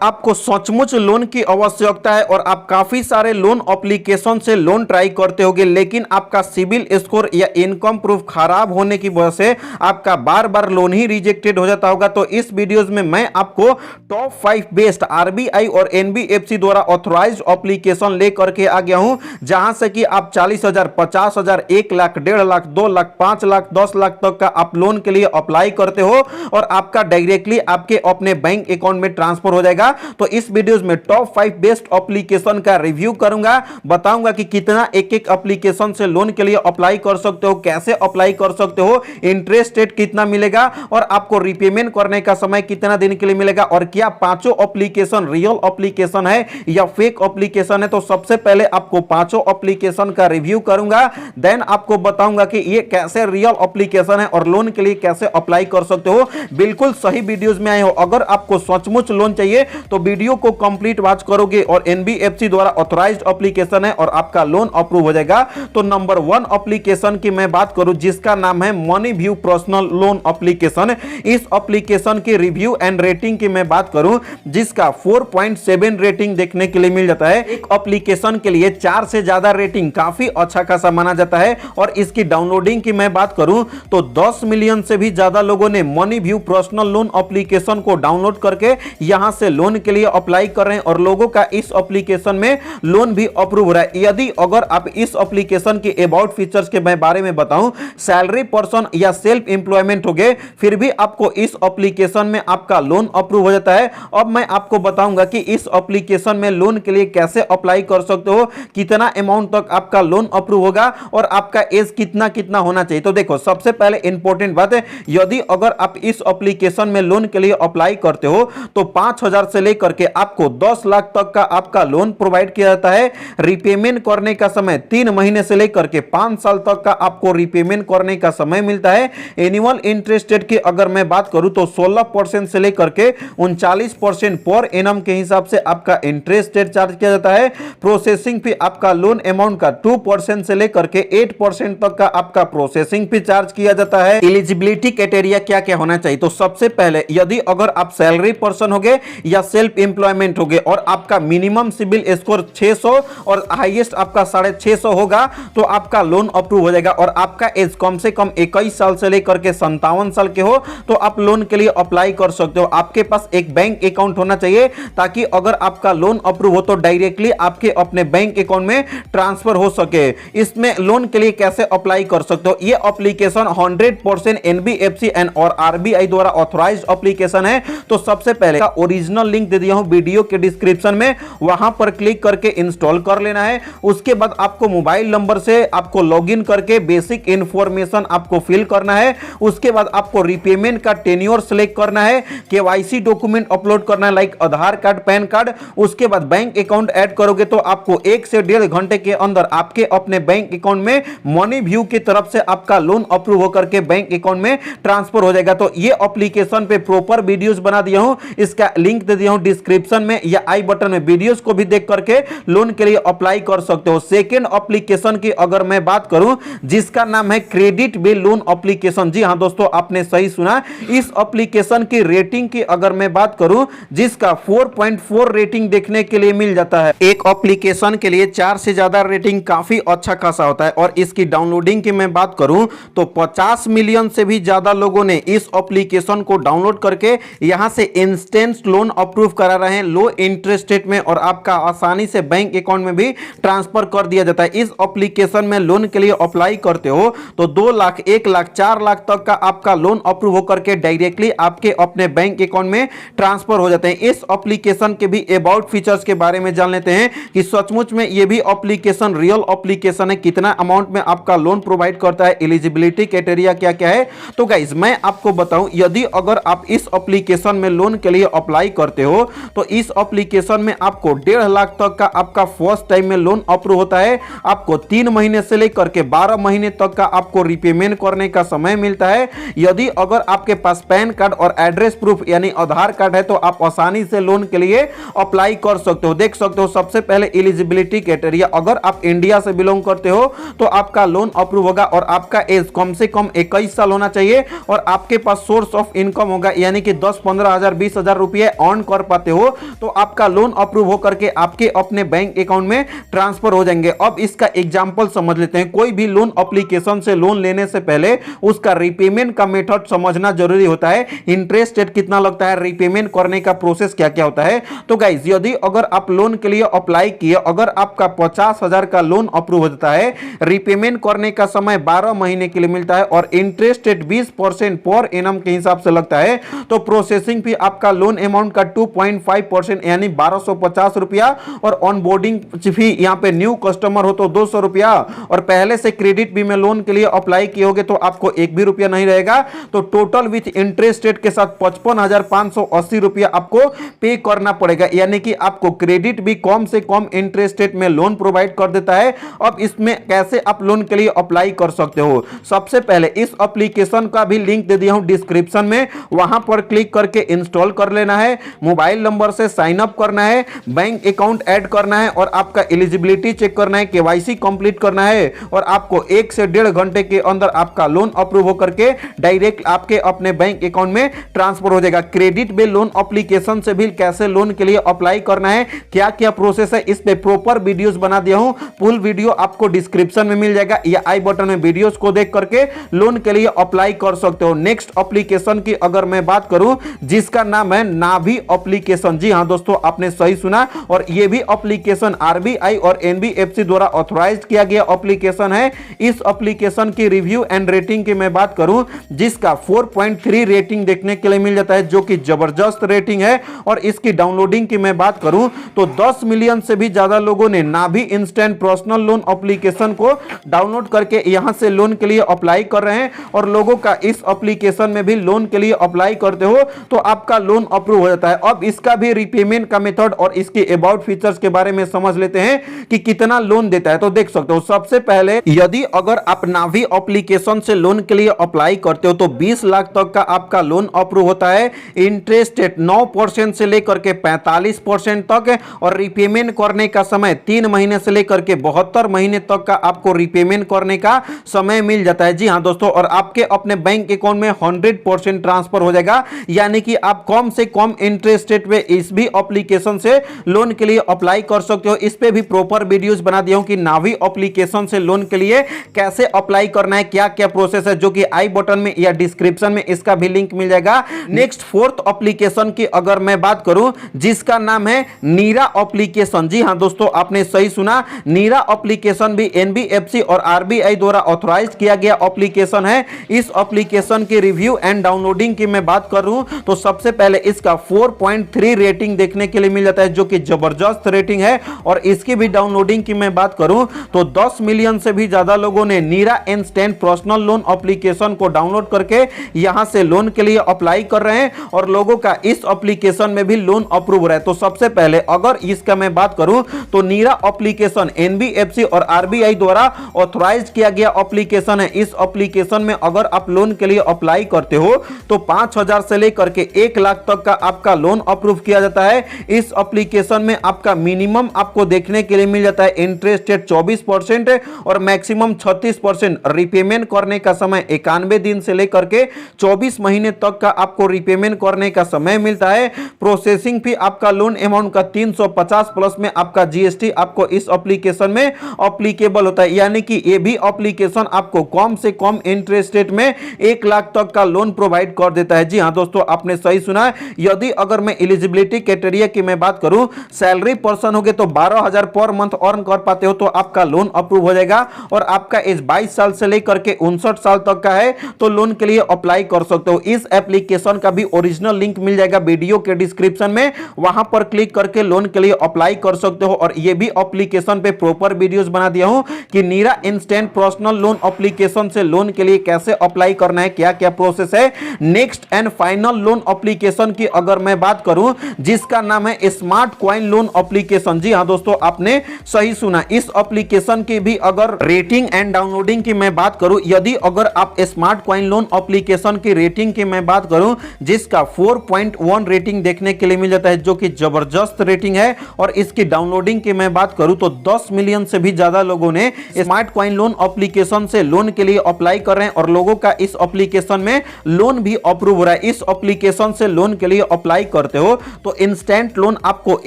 आपको सचमुच लोन की आवश्यकता है और आप काफी सारे लोन एप्लीकेशन से लोन ट्राई करते होगे, लेकिन आपका सिविल स्कोर या इनकम प्रूफ खराब होने की वजह से आपका बार बार लोन ही रिजेक्टेड हो जाता होगा, तो इस वीडियोस में मैं आपको टॉप 5 बेस्ट आरबीआई और एनबीएफसी द्वारा ऑथराइज्ड एप्लीकेशन लेकर के आ गया हूं, जहां से कि आप 40,000, 50,000, 1 लाख, 1.5 लाख, 2 लाख, 5 लाख, 10 लाख तक का आप लोन के लिए अप्लाई करते हो और आपका डायरेक्टली आपके अपने बैंक अकाउंट में ट्रांसफर हो जाएगा। तो इस वीडियोस में टॉप 5 बेस्ट एप्लीकेशन का रिव्यू करूंगा, बताऊंगा कि कितना एक एक एप्लीकेशन से लोन के लिए अप्लाई कर सकते हो, कैसे अप्लाई कर सकते हो, इंटरेस्ट रेट कितना मिलेगा और आपको रिपेमेंट करने का समय कितना दिन के लिए मिलेगा, और क्या पांचों एप्लीकेशन रियल एप्लीकेशन है या फेक एप्लीकेशन है। तो सबसे पहले आपको पांचों एप्लीकेशन का रिव्यू करूंगा, देन आपको बताऊंगा कि ये कैसे रियल एप्लीकेशन है और लोन के लिए कैसे अप्लाई कर सकते हो। बिल्कुल सही वीडियोस में आए हो। अगर आपको सचमुच लोन चाहिए तो वीडियो को कंप्लीट वॉच करोगे और एनबीएफसी द्वारा ऑथराइज्ड एप्लीकेशन है और आपका लोन अप्रूव हो जाएगा। तो नंबर 1 एप्लीकेशन की मैं बात करूं जिसका नाम है money view personal loan application. इस एप्लीकेशन की रिव्यू एंड रेटिंग की मैं बात करूं जिसका 4.7 रेटिंग देखने के लिए मिल जाता है। एक एप्लीकेशन के लिए 4 से ज्यादा रेटिंग काफी अच्छा खासा माना जाता है। और इसकी डाउनलोडिंग की मैं बात करूं तो 10 मिलियन से भी ज्यादा लोगों ने money view personal loan application को डाउनलोड करके यहां से लोन के लिए अप्लाई कर रहे हैं और लोगों का इस एप्लीकेशन में लोन भी अप्रूव हो रहा है। यदि अगर आप इस एप्लीकेशन के अबाउट फीचर्स के बारे में बताऊं, सैलरी पर्सन या सेल्फ एम्प्लॉयमेंट हो गए फिर भी आपको इस एप्लीकेशन में आपका लोन अप्रूव हो जाता है। अब मैं आपको बताऊंगा कि इस एप्लीकेशन में लोन के लिए कैसे अप्लाई कर सकते हो, कितना अमाउंट तक आपका लोन अप्रूव होगा और आपका एज कितना कितना होना चाहिए। तो देखो, सबसे पहले इंपॉर्टेंट बात है, यदि अगर आप इस एप्लीकेशन में लोन के लिए अप्लाई करते हो तो 5,000 से लेकर के आपको 10 लाख तक का आपका लोन प्रोवाइड किया जाता है। रिपेमेंट करने का समय 3 महीने से लेकर के 5 साल तक का आपको रिपेमेंट करने का समय मिलता है। एनुअल इंटरेस्ट रेट की अगर मैं बात करूं तो 16% से लेकर के 39% पर एनम के हिसाब से आपका इंटरेस्ट रेट चार्ज किया जाता है। प्रोसेसिंग फी आपका लोन अमाउंट का 2% से लेकर के 8% तक का आपका प्रोसेसिंग फी चार्ज किया जाता है। एलिजिबिलिटी क्राइटेरिया क्या क्या होना चाहिए, तो सबसे पहले यदि अगर आप सैलरी पर्सन होगे या सेल्फ एम्प्लॉयमेंट होगे और आपका मिनिमम सिविल स्कोर 600 और हाईएस्ट आपका 650 होगा तो आपका लोन अप्रूव हो जाएगा। और आपका एज कम से कम 21 साल से लेकर के 57 साल के हो तो आप लोन के लिए अप्लाई कर सकते हो। आपके पास एक बैंक अकाउंट होना चाहिए ताकि अगर आपका लोन अप्रूव हो तो डायरेक्टली आपके अपने बैंक अकाउंट में ट्रांसफर हो सके। इसमें लोन के लिए कैसे अप्लाई कर सकते हो, ये एप्लीकेशन 100% एनबीएफसी एंड और आरबीआई द्वारा ऑथराइज्ड एप्लीकेशन है। तो सबसे पहले का ओरिजिनल लिंक दे दिया हूं वीडियो के डिस्क्रिप्शन में, वहां पर क्लिक करके इंस्टॉल कर लेना है। उसके बाद आपको मोबाइल नंबर से आपको लॉगिन करके बेसिक इंफॉर्मेशन आपको फिल करना है। उसके बाद आपको रिपेमेंट का टेन्योर सिलेक्ट करना है, केवाईसी डॉक्यूमेंट अपलोड करना है लाइक आधार कार्ड, पैन कार्ड। उसके बाद बैंक अकाउंट ऐड करोगे तो आपको 1 से 1.5 घंटे के अंदर आपके अपने बैंक अकाउंट में मनी व्यू की तरफ से आपका लोन अप्रूव होकर के बैंक अकाउंट में ट्रांसफर हो जाएगा। तो ये एप्लीकेशन पे प्रॉपर वीडियोस बना दिया हूं, इसका लिंक दे दिया हूं डिस्क्रिप्शन में या आई बटन में, वीडियोस को भी देख करके लोन के लिए अप्लाई कर सकते हो। सेकंड एप्लीकेशन की अगर मैं बात करूं जिसका नाम है क्रेडिट बिल लोन एप्लीकेशन। जी हां दोस्तों, आपने सही सुना। इस एप्लीकेशन की रेटिंग की अगर मैं बात करूं जिसका 4.4 रेटिंग देखने के लिए मिल जाता है। एक एप्लीकेशन के लिए 4 से ज्यादा रेटिंग काफी अच्छा खासा होता है। और इसकी डाउनलोडिंग की मैं बात करूं तो 50 मिलियन से भी ज्यादा लोगों ने इस एप्लीकेशन को डाउनलोड करके यहां से इंस्टेंट लोन अप्रूव करा रहे हैं लो इंटरेस्ट रेट में और आपका आसानी से बैंक अकाउंट में भी ट्रांसफर कर दिया जाता है। इस एप्लीकेशन में लोन के लिए अप्लाई करते हो तो 2 लाख, 1 लाख, 4 लाख तक का आपका लोन अप्रूव होकर के डायरेक्टली आपके अपने बैंक अकाउंट में ट्रांसफर हो जाते हैं। इस एप्लीकेशन के भी अबाउट फीचर्स के बारे में जान लेते हैं कि सचमुच में ये भी एप्लीकेशन रियल एप्लीकेशन है, कितना अमाउंट में आपका लोन प्रोवाइड करता है, एलिजिबिलिटी क्राइटेरिया क्या क्या है। तो गाइस मैं आपको बताऊं, यदि अगर आप इस एप्लीकेशन में लोन के लिए अप्लाई करते हो तो इस एप्लीकेशन में आपको 1.5 लाख तक का आपका फर्स्ट टाइम में लोन अप्रूव होता है। आपको 3 महीने से लेकर के 12 महीने तक का आपको रिपेमेंट करने का समय मिलता है। यदि अगर आपके पास पैन कार्ड और एड्रेस प्रूफ यानी आधार कार्ड है तो आप आसानी से लोन के लिए अप्लाई कर सकते हो। देख सकते हो सबसे पहले एलिजिबिलिटी क्राइटेरिया, अगर आप इंडिया से बिलोंग करते हो तो आपका लोन अप्रूव होगा और आपका एज कम से कम 21 साल होना चाहिए और आपके पास सोर्स ऑफ इनकम होगा यानी कि 10-15 हजार 20 हजार रुपए अर्न कर पाते हो तो आपका लोन अप्रूव होकर के आपके अपने बैंक अकाउंट में ट्रांसफर हो जाएंगे। अब इसका एग्जांपल समझ लेते हैं। कोई भी लोन एप्लीकेशन से लोन लेने से पहले उसका रीपेमेंट का मेथड समझना जरूरी होता है। इंटरेस्ट रेट कितना लगता है, रीपेमेंट करने का प्रोसेस क्या क्या होता है। तो गाइस यदि अगर आप लोन के लिए अप्लाई किए, अगर आपका 50,000 का लोन अप्रूव हो जाता है, रीपेमेंट करने का समय 12 महीने के लिए मिलता है और इंटरेस्ट रेट 20% पर एनम के हिसाब से लगता है, तो प्रोसेसिंग फी आपका लोन अमाउंट का 2.5% यानी 1250 रुपया और ऑनबोर्डिंग फी यहां पे न्यू कस्टमर हो तो 200 रुपया और पहले से क्रेडिट भी में लोन के लिए अप्लाई किए होगे तो आपको एक भी रुपया नहीं रहेगा। तो टोटल विथ इंटरेस्ट रेट के साथ 55,580 रुपया आपको पे करना पड़ेगा, यानी कि आपको क्रेडिट भी कम से कम इंटरेस्ट रेट में लोन प्रोवाइड कर देता है। अब इसमें कैसे आप लोन के लिए अप्लाई कर सकते हो, सबसे पहले इस एप्लीकेशन का भी लिंक दे दिया हूं डिस्क्रिप्शन में, वहां पर क्लिक करके इंस्टॉल कर लेना है, मोबाइल नंबर से साइन अप करना है, बैंक अकाउंट ऐड करना है और आपका एलिजिबिलिटी चेक करना है, केवाईसी कंप्लीट करना है और आपको 1 से 1.5 घंटे के अंदर आपका लोन अप्रूव होकर के डायरेक्ट आपके अपने बैंक अकाउंट में ट्रांसफर हो जाएगा। क्रेडिट बिल लोन एप्लीकेशन से भी कैसे लोन के लिए अप्लाई करना है, क्या क्या प्रोसेस है, इस पे प्रॉपर वीडियोस बना दिया हूं। फुल वीडियो आपको डिस्क्रिप्शन में मिल जाएगा या आई बटन में वीडियोस को देख करके लोन के लिए अप्लाई कर सकते हो। नेक्स्ट एप्लीकेशन की अगर मैं बात करूं जिसका नाम है नाभी एप्लीकेशन। जी हां दोस्तों, आपने सही सुना और यह भी एप्लीकेशन आरबीआई और एनबीएफसी द्वारा ऑथराइज्ड किया गया एप्लीकेशन है। इस एप्लीकेशन की रिव्यू एंड रेटिंग की मैं बात करूं जिसका 4.3 रेटिंग देखने के लिए मिल जाता है जो कि जबरदस्त रेटिंग है। और इसकी डाउनलोडिंग की मैं बात करूं तो 10 मिलियन से भी ज्यादा लोगों ने नाभी इंस्टेंट पर्सनल लोन एप्लीकेशन को डाउनलोड करके यहां से लोन के लिए अप्लाई कर रहे हैं और लोगों का इस एप्लीकेशन में भी लोन के लिए अप्लाई करते हो तो आपका लोन अप्रूव हो जाता है। अब इसका भी रीपेमेंट का मेथड और इसके अबाउट फीचर्स के बारे में समझ लेते हैं कि कितना लोन देता है। तो देख सकते हो, सबसे पहले यदि अगर आप नाभी एप्लीकेशन से लोन के लिए अप्लाई करते हो तो 20 लाख तक का आपका लोन अप्रूव होता है। इंटरेस्ट रेट 9% से लेकर के 45% तक और रीपेमेंट करने का समय 3 महीने से लेकर के 72 महीने तक का आपको रीपेमेंट करने का समय मिल जाता है। जी हां दोस्तों, और आपके अपने बैंक अकाउंट में 100% ट्रांसफर हो जाएगा, यानी कि आप कम से कम इंटरेस्ट रेट पे इस भी एप्लीकेशन से लोन के लिए अप्लाई कर सकते हो। इस पे भी प्रॉपर वीडियोस बना दिया हूं कि नाभी एप्लीकेशन से लोन के लिए कैसे अप्लाई करना है, क्या क्या प्रोसेस है, जो कि आई बटन में या डिस्क्रिप्शन में इसका भी लिंक मिल जाएगा। नेक्स्ट फोर्थ एप्लीकेशन की अगर मैं बात करूं जिसका नाम है नीरा एप्लीकेशन। जी हां दोस्तों, आपने सही सुना, नीरा एप्लीकेशन भी एनबीएफसी और आरबीआई द्वारा ऑथराइज्ड किया गया एप्लीकेशन है। इस एप्लीकेशन की रिव्यू एंड डाउनलोडिंग की मैं बात करूं तो सबसे पहले इसका 4.3 रेटिंग देखने के लिए मिल जाता है जो कि जबरदस्त रेटिंग है। और इसकी भी डाउनलोडिंग की मैं बात करूं तो 10 मिलियन से भी ज्यादा लोगों ने नीरा इंस्टेंट पर्सनल लोन एप्लीकेशन को डाउनलोड करके यहां से लोन के लिए अप्लाई कर रहे हैं और लोगों का इस एप्लीकेशन में भी लोन अप्रूव हो रहा है। तो सबसे पहले अगर इसका मैं बात करूं तो नीरा एप्लीकेशन एनबीएफसी और आरबीआई द्वारा ऑथराइज्ड किया गया एप्लीकेशन है। इस एप्लीकेशन में अगर आप लोन के लिए अप्लाई करते हो तो 5,000 से लेकर के 1 लाख तक का आपका लोन अप्रूव किया जाता है। इस एप्लीकेशन में आपका मिनिमम आपको देखने के लिए मिल जाता है इंटरेस्ट रेट 24% और मैक्सिमम 36%। रीपेमेंट करने का समय 91 दिन से लेकर के 24 महीने तक का आपको रीपेमेंट करने का समय मिलता है। प्रोसेसिंग फी आपका लोन अमाउंट का 350 प्लस में आपका जीएसटी आपको इस एप्लीकेशन में एप्लीकेबल होता है, यानी कि ये भी एप्लीकेशन आपको कम से कम इंटरेस्ट रेट में 1 लाख तक का लोन प्रोवाइड कर देता है। जी हां दोस्तों, आपने सही सुना है। यदि अगर मैं एलिजिबिलिटी क्राइटेरिया की मैं बात करूं, सैलरी पर्सन होगे तो 12,000 पर मंथ अर्न कर पाते हो तो आपका लोन अप्रूव हो जाएगा और आपका एज 22 साल से लेकर के 59 साल तक का है तो लोन के लिए अप्लाई कर सकते हो। इस एप्लीकेशन का भी ओरिजिनल लिंक मिल जाएगा वीडियो के डिस्क्रिप्शन में, वहां पर क्लिक करके लोन के लिए अप्लाई कर सकते हो। और ये भी एप्लीकेशन पे प्रॉपर वीडियोस बना दिया हूं कि नीरा इंस्टेंट पर्सनल लोन एप्लीकेशन से लोन के लिए कैसे अप्लाई करना है, क्या क्या प्रोसेस है। Next and final loan application की अगर मैं बात करूं जिसका नाम है स्मार्ट कॉइन लोन एप्लीकेशन। जी हां दोस्तों, आपने सही सुना। इस एप्लीकेशन की भी अगर रेटिंग एंड डाउनलोडिंग की मैं बात करूं, यदि अगर आप स्मार्ट कॉइन लोन एप्लीकेशन की रेटिंग की मैं बात करूं जिसका 4.1 रेटिंग देखने के लिए मिल जाता है जो कि जबरदस्त रेटिंग है। और इसकी डाउनलोडिंग की मैं बात करूं तो 10 मिलियन से भी ज्यादा लोगों ने स्मार्ट कॉइन लोन एप्लीकेशन से लोन के लिए अप्लाई कर रहे हैं और लोगों का इस एप्लीकेशन में लोन भी अप्रूव हो रहा है। इस एप्लीकेशन से लोन के लिए अप्लाई करते हो तो इंस्टेंट लोन आपको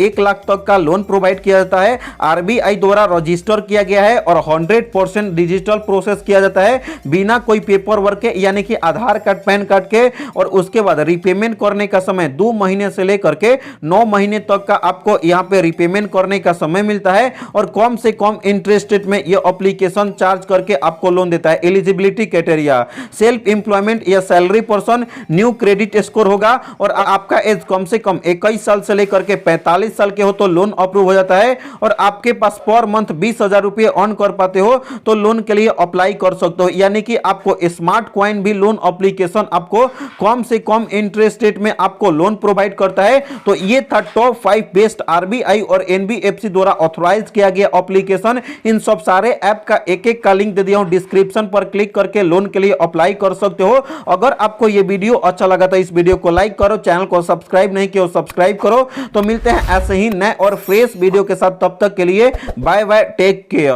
1 लाख तक का लोन प्रोवाइड किया जाता है। आरबीआई द्वारा रजिस्टर किया गया है और 100% डिजिटल प्रोसेस किया जाता है बिना कोई पेपर वर्क के, यानी कि आधार कार्ड पैन कार्ड के। और उसके बाद रिपेमेंट करने का समय 2 महीने से लेकर के 9 महीने तक का आपको यहां पे रिपेमेंट करने का समय मिलता है और कम से कम इंटरेस्ट रेट में यह एप्लीकेशन चार्ज करके आपको लोन देता है। एलिजिबिलिटी क्राइटेरिया सेल्फ एम्प्लॉयमेंट या salary person, new credit score होगा और आपका एज कम से कम 21 साल से लेकर के 45 साल के हो तो लोन अप्रूव हो जाता है। और आपके पास पर मंथ 20,000 रुपए अर्न कर पाते हो तो लोन के लिए अप्लाई कर सकते हो। यानी कि आपको स्मार्ट कॉइन भी लोन एप्लीकेशन आपको कम से कम इंटरेस्ट रेट में आपको लोन प्रोवाइड करता है। तो ये था टॉप 5 बेस्ट आरबीआई और एनबीएफसी द्वारा ऑथराइज किया गया एप्लीकेशन। इन सब सारे ऐप का एक-एक का लिंक दे दिया हूं डिस्क्रिप्शन पर, क्लिक करके लोन के लिए अप्लाई कर सकते हो। अगर आपको ये वीडियो अच्छा लगा तो इस वीडियो को लाइक करो, चैनल को सब्सक्राइब नहीं किया सब्सक्राइब करो। तो मिलते हैं ऐसे ही नए और फ्रेश वीडियो के साथ, तब तक के लिए बाय बाय, टेक केयर।